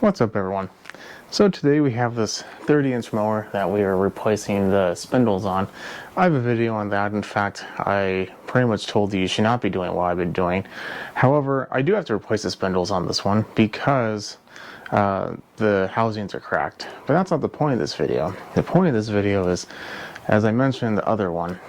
What's up, everyone? So today we have this 30-inch mower that we are replacing the spindles on. I have a video on that. In fact, I pretty much told you should not be doing what I've been doing. However, I do have to replace the spindles on this one because the housings are cracked. But that's not the point of this video. The point of this video is, as I mentioned in the other one,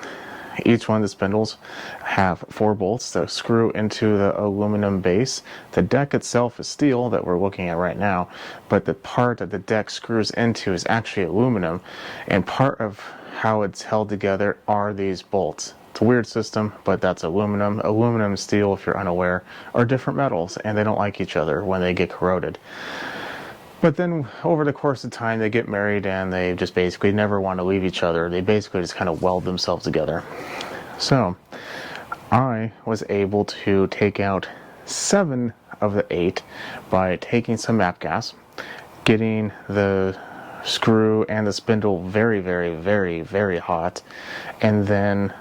each one of the spindles have 4 bolts that screw into the aluminum base. The deck itself is steel that we're looking at right now, but the part that the deck screws into is actually aluminum, and part of how it's held together are these bolts. It's a weird system, but that's aluminum. Aluminum and steel, if you're unaware, are different metals, and they don't like each other when they get corroded. But then over the course of time, they get married and they just basically never want to leave each other. They basically just kind of weld themselves together. So I was able to take out 7 of the 8 by taking some MAPP gas, getting the screw and the spindle very, very, very, very hot, and then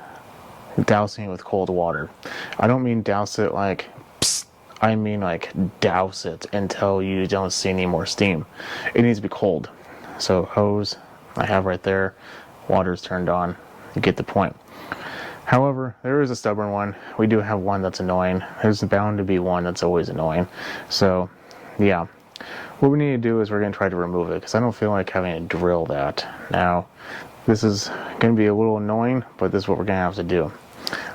dousing it with cold water. I don't mean douse it like I mean like douse it until you don't see any more steam. It needs to be cold. So hose I have right there, water's turned on, you get the point. However, there is a stubborn one. We do have one that's annoying. There's bound to be one that's always annoying. So yeah, what we need to do is we're going to try to remove it because I don't feel like having to drill that. Now this is going to be a little annoying, but this is what we're going to have to do.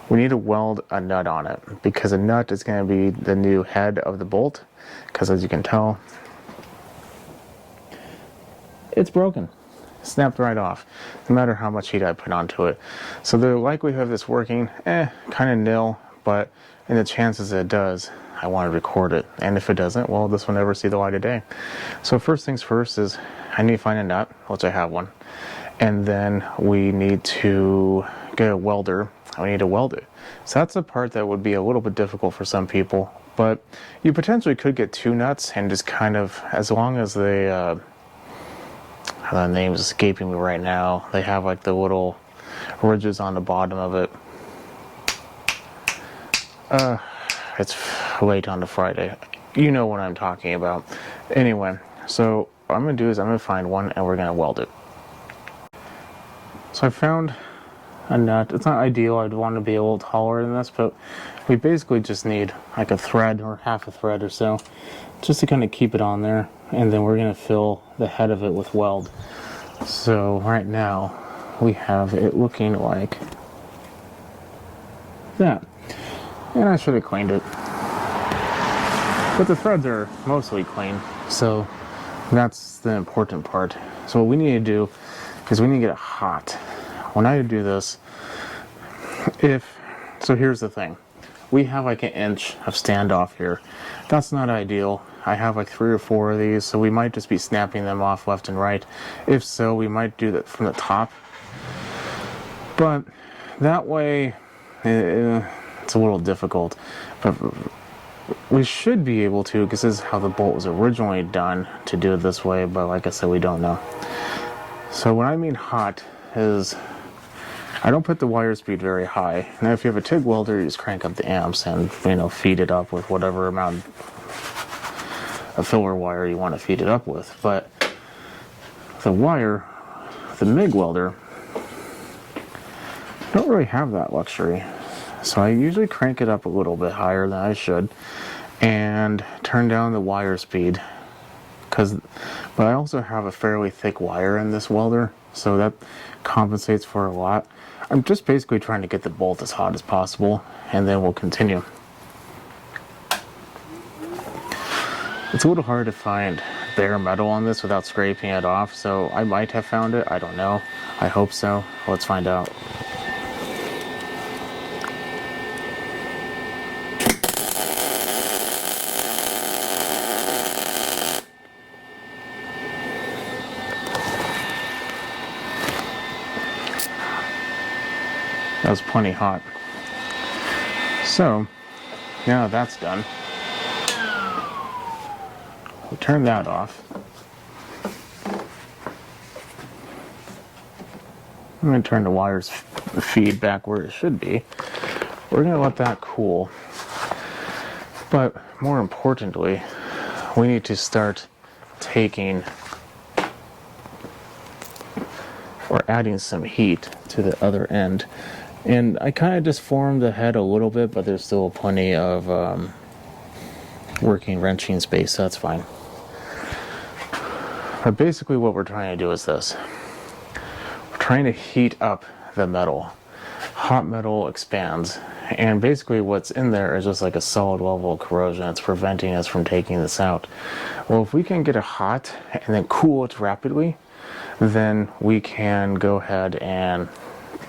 We need to weld a nut on it because a nut is going to be the new head of the bolt, because as you can tell, it's broken. Snapped right off, no matter how much heat I put onto it. So the likelihood of this working, kind of nil, but in the chances that it does, I want to record it. And if it doesn't, well, this will never see the light of day. So first things first is I need to find a nut, which I have one. And then we need to get a welder. I need to weld it. So that's the part that would be a little bit difficult for some people, but you potentially could get 2 nuts and just kind of, as long as they, the name's escaping me right now, they have like the little ridges on the bottom of it. It's late on the Friday. You know what I'm talking about. Anyway, so what I'm going to do is I'm going to find one and we're going to weld it. So I found a nut. It's not ideal. I'd want to be a little taller than this, but we basically just need like a thread or half a thread or so just to kind of keep it on there, and then we're going to fill the head of it with weld. So right now we have it looking like that, and I should have cleaned it, but the threads are mostly clean, so that's the important part. So what we need to do is we need to get it hot. When I do this, so here's the thing. We have like 1 inch of standoff here. That's not ideal. I have like 3 or 4 of these, so we might just be snapping them off left and right. If so, we might do that from the top. But that way, it's a little difficult. But we should be able to, because this is how the bolt was originally done, to do it this way, but like I said, we don't know. So what I mean hot is I don't put the wire speed very high. Now if you have a TIG welder, you just crank up the amps and, feed it up with whatever amount of filler wire you want to feed it up with. But the wire, the MIG welder, I don't really have that luxury. So I usually crank it up a little bit higher than I should and turn down the wire speed. But I also have a fairly thick wire in this welder, so that compensates for a lot. I'm just basically trying to get the bolt as hot as possible, and then we'll continue. It's a little hard to find bare metal on this without scraping it off, so I might have found it. I don't know. I hope so. Let's find out. That was plenty hot. So, now that's done, we'll turn that off. I'm going to turn the wire's feed back where it should be. We're going to let that cool. But more importantly, we need to start taking or adding some heat to the other end. And I kind of just formed the head a little bit, but there's still plenty of working wrenching space, so that's fine. But basically what we're trying to do is this. We're trying to heat up the metal. Hot metal expands, and basically what's in there is just like a solid level of corrosion. It's preventing us from taking this out. Well, if we can get it hot and then cool it rapidly, then we can go ahead and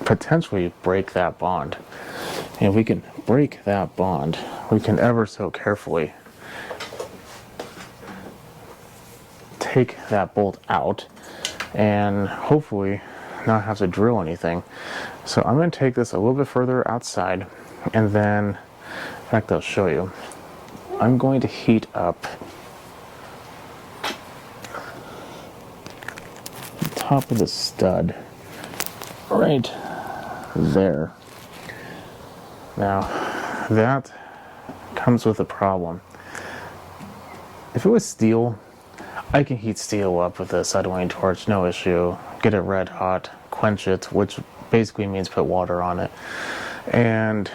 potentially break that bond. And if we can break that bond, we can ever so carefully take that bolt out and hopefully not have to drill anything. So I'm going to take this a little bit further outside, and then, in fact, I'll show you. I'm going to heat up the top of the stud right there. Now, that comes with a problem. If it was steel, I can heat steel up with a sidewinding torch, no issue. Get it red hot, quench it, which basically means put water on it, and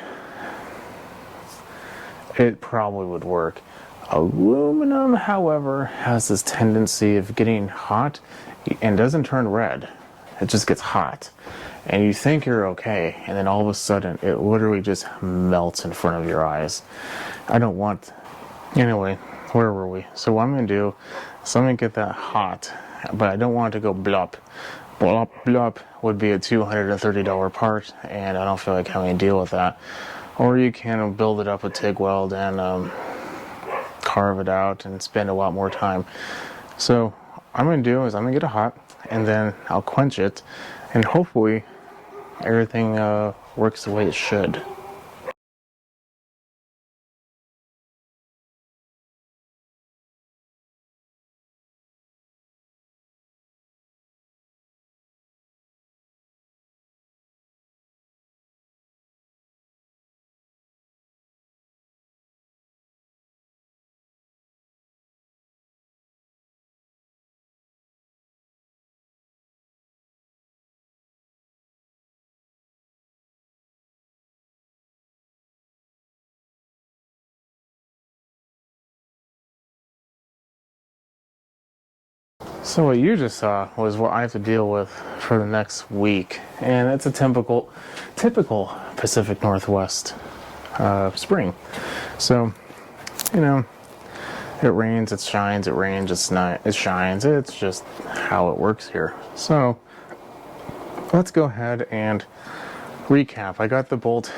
it probably would work. Aluminum, however, has this tendency of getting hot and doesn't turn red. It just gets hot. And you think you're okay, and then all of a sudden it literally just melts in front of your eyes. I don't want... Anyway, where were we? So what I'm going to do is I'm going to get that hot, but I don't want it to go blop. Blop, blop would be a $230 part, and I don't feel like having to deal with that. Or you can build it up with TIG weld and carve it out and spend a lot more time. So what I'm going to do is I'm going to get it hot, and then I'll quench it, and hopefully everything works the way it should. So what you just saw was what I have to deal with for the next week, and it's a typical Pacific Northwest spring. So, you know, it rains, it shines, it rains, it shines. It's just how it works here. So let's go ahead and recap. I got the bolt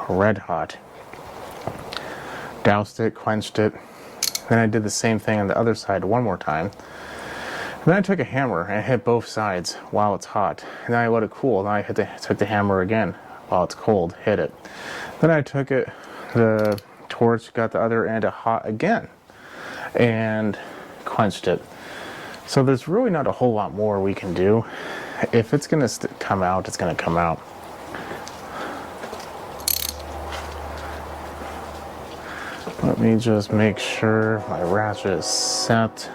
red hot, doused it, quenched it. Then I did the same thing on the other side one more time. Then I took a hammer and hit both sides while it's hot. And then I let it cool. Then I took the hammer again while it's cold, hit it. Then I took the torch, got the other end hot again, and quenched it. So there's really not a whole lot more we can do. If it's going to come out, it's going to come out. Let me just make sure my ratchet is set.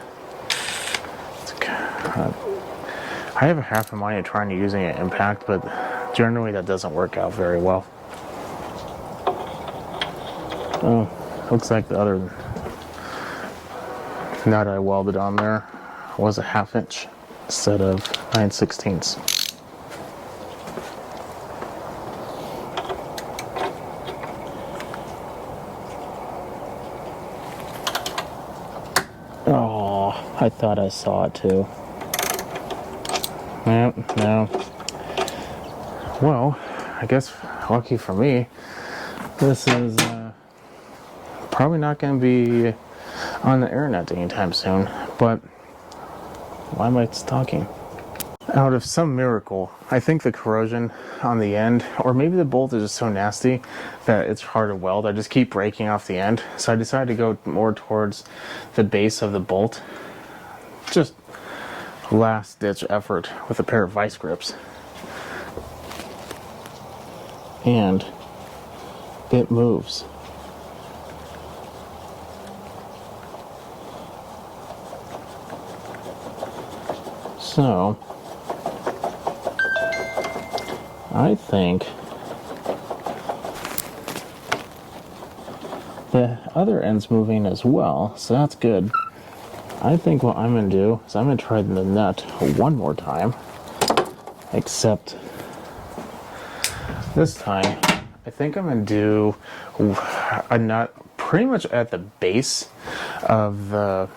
I have a half a mind of trying to using an impact, but generally that doesn't work out very well. Oh, looks like the other nut I welded on there was a 1/2 inch instead of 9/16. Oh, I thought I saw it too. Yep, no. Well, I guess lucky for me, this is probably not going to be on the internet anytime soon, but why am I talking? Out of some miracle, I think the corrosion on the end, or maybe the bolt is just so nasty that it's hard to weld. I just keep breaking off the end. So I decided to go more towards the base of the bolt. Just last ditch effort with a pair of vice grips. And it moves. So I think the other end's moving as well, so that's good. I think what I'm going to do is I'm going to try the nut one more time, except this time I think I'm going to do a nut pretty much at the base of the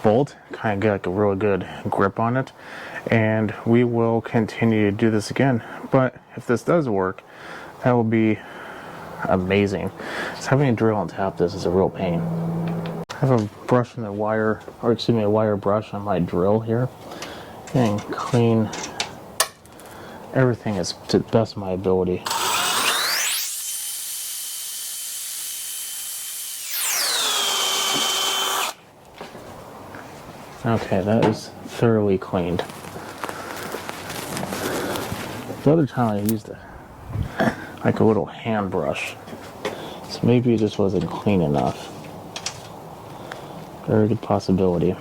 bolt, kind of get like a really good grip on it, and we will continue to do this again. But if this does work, that will be amazing. So having to drill and tap this is a real pain. I have a brush and a wire, or excuse me, a wire brush on my drill here, and clean everything as to the best of my ability. Okay, that is thoroughly cleaned. The other time I used like a little hand brush, so maybe it just wasn't clean enough. Very good possibility.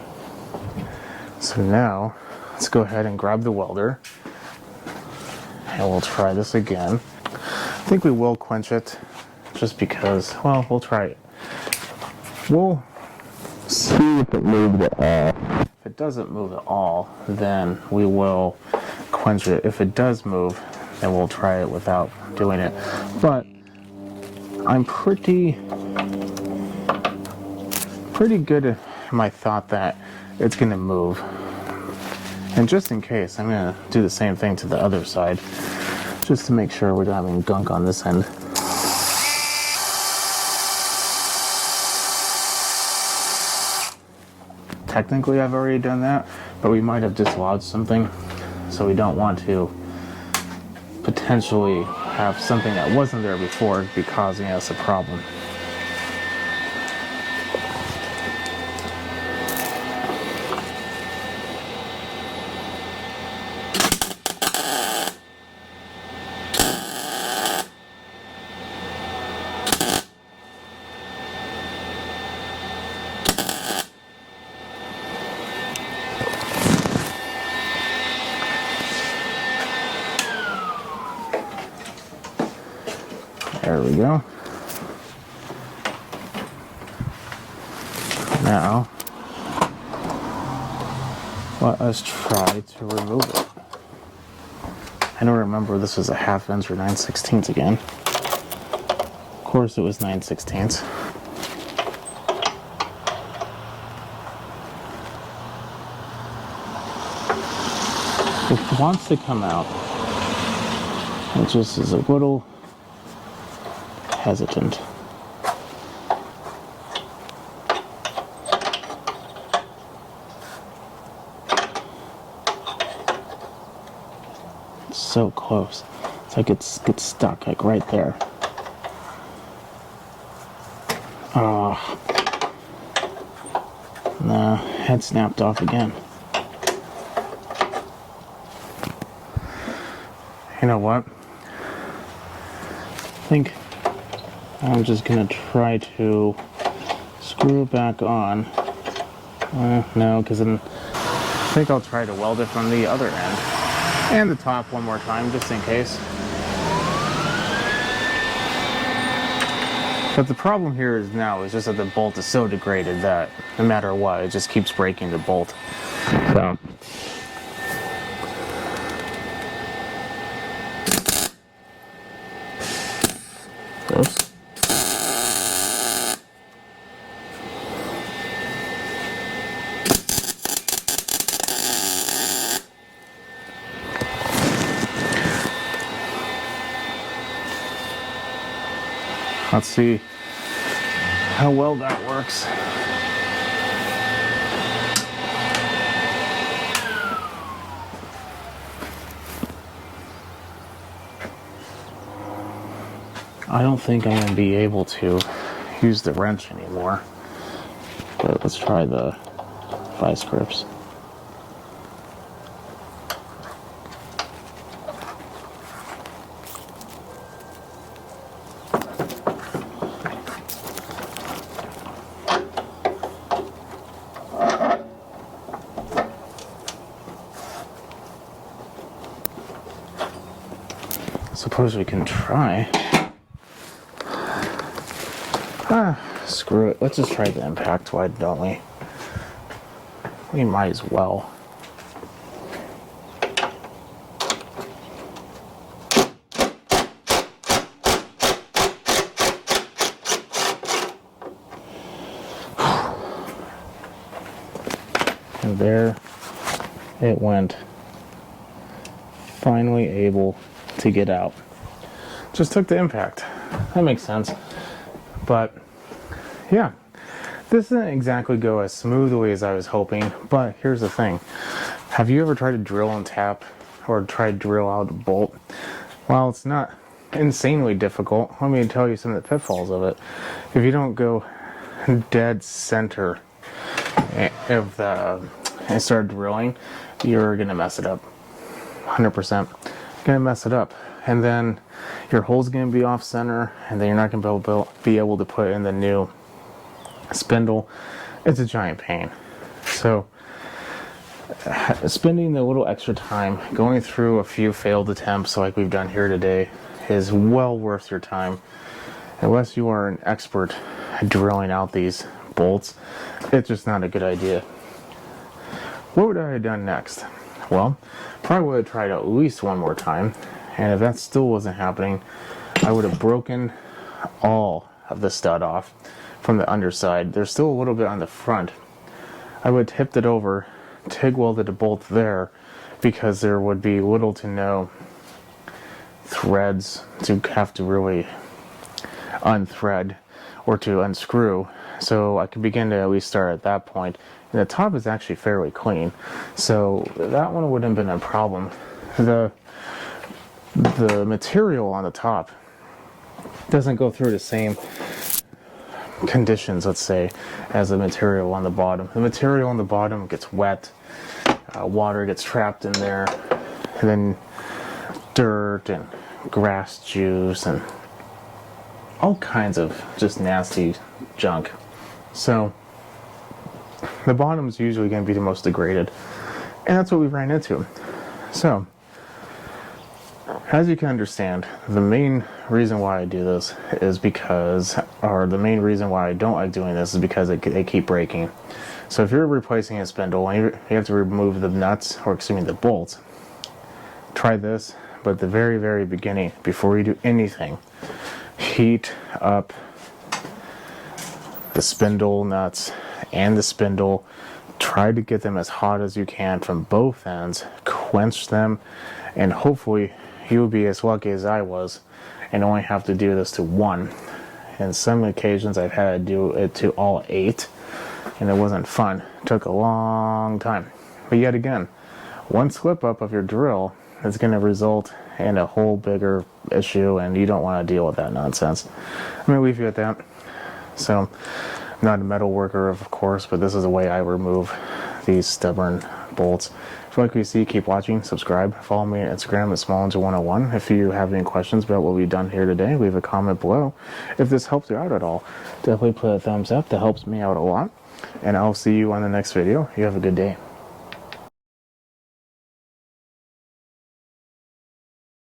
So now, let's go ahead and grab the welder, and we'll try this again. I think we will quench it, just because, well, we'll try it. We'll see if it moved at all. If it doesn't move at all, then we will quench it. If it does move, then we'll try it without doing it. But I'm pretty good in my thought that it's going to move. And just in case, I'm going to do the same thing to the other side, just to make sure we don't have any gunk on this end. Technically, I've already done that, but we might have dislodged something, so we don't want to potentially have something that wasn't there before be causing us a problem. There we go. Now, let us try to remove it. I don't remember this was a 1/2 inch or 9/16 again. Of course it was 9/16. It wants to come out. It just is a little hesitant. It's so close. It's like it gets stuck, like right there. Oh. Nah, head snapped off again. You know what? I think I'm just gonna try to screw it back on. No, because then I think I'll try to weld it from the other end and the top one more time, just in case. But the problem here is just that the bolt is so degraded that no matter what, it just keeps breaking the bolt. So. Oops. Let's see how well that works. I don't think I'm going to be able to use the wrench anymore, but let's try the vice grips. Suppose we can try. Screw it. Let's just try the impact. Why don't we? We might as well. And there it went. Finally able to get out. Just took the impact. That makes sense. But yeah, this didn't exactly go as smoothly as I was hoping. But here's the thing. Have you ever tried to drill and tap or try to drill out a bolt? Well, it's not insanely difficult. Let me tell you some of the pitfalls of it. If you don't go dead center of the and start drilling, you're gonna mess it up. 100% gonna mess it up, and then your hole's gonna be off center, and then you're not gonna be able to put in the new spindle. It's a giant pain. So spending the little extra time going through a few failed attempts like we've done here today is well worth your time. Unless you are an expert at drilling out these bolts, it's just not a good idea. What would I have done next? Well, probably would have tried at least one more time, and if that still wasn't happening, I would have broken all of the stud off from the underside. There's still a little bit on the front. I would have tipped it over, TIG welded a bolt there, because there would be little to no threads to have to really unthread or to unscrew, so I could begin to at least start at that point. And the top is actually fairly clean, so that one wouldn't have been a problem. The material on the top doesn't go through the same conditions, let's say, as the material on the bottom. The material on the bottom gets wet, water gets trapped in there, and then dirt and grass juice and all kinds of just nasty junk. So the bottom is usually going to be the most degraded, and that's what we ran into. So as you can understand, the main reason why I do this is because, or the main reason why I don't like doing this is because they keep breaking. So if you're replacing a spindle and you have to remove the nuts, or excuse me, the bolts, try this. But at the very, very beginning, before you do anything, heat up the spindle nuts and the spindle. Try to get them as hot as you can from both ends, quench them, and hopefully you'll be as lucky as I was and only have to do this to one. In some occasions I've had to do it to all 8, and it wasn't fun. It took a long time. But yet again, one slip up of your drill is going to result in a whole bigger issue, and you don't want to deal with that nonsense. I'm going to leave you at that. So, I'm not a metal worker, of course, but this is the way I remove these stubborn bolts. If you like what you see, keep watching, subscribe, follow me on Instagram at SmallEngine101. If you have any questions about what we've done here today, leave a comment below. If this helped you out at all, definitely put a thumbs up. That helps me out a lot. And I'll see you on the next video. You have a good day.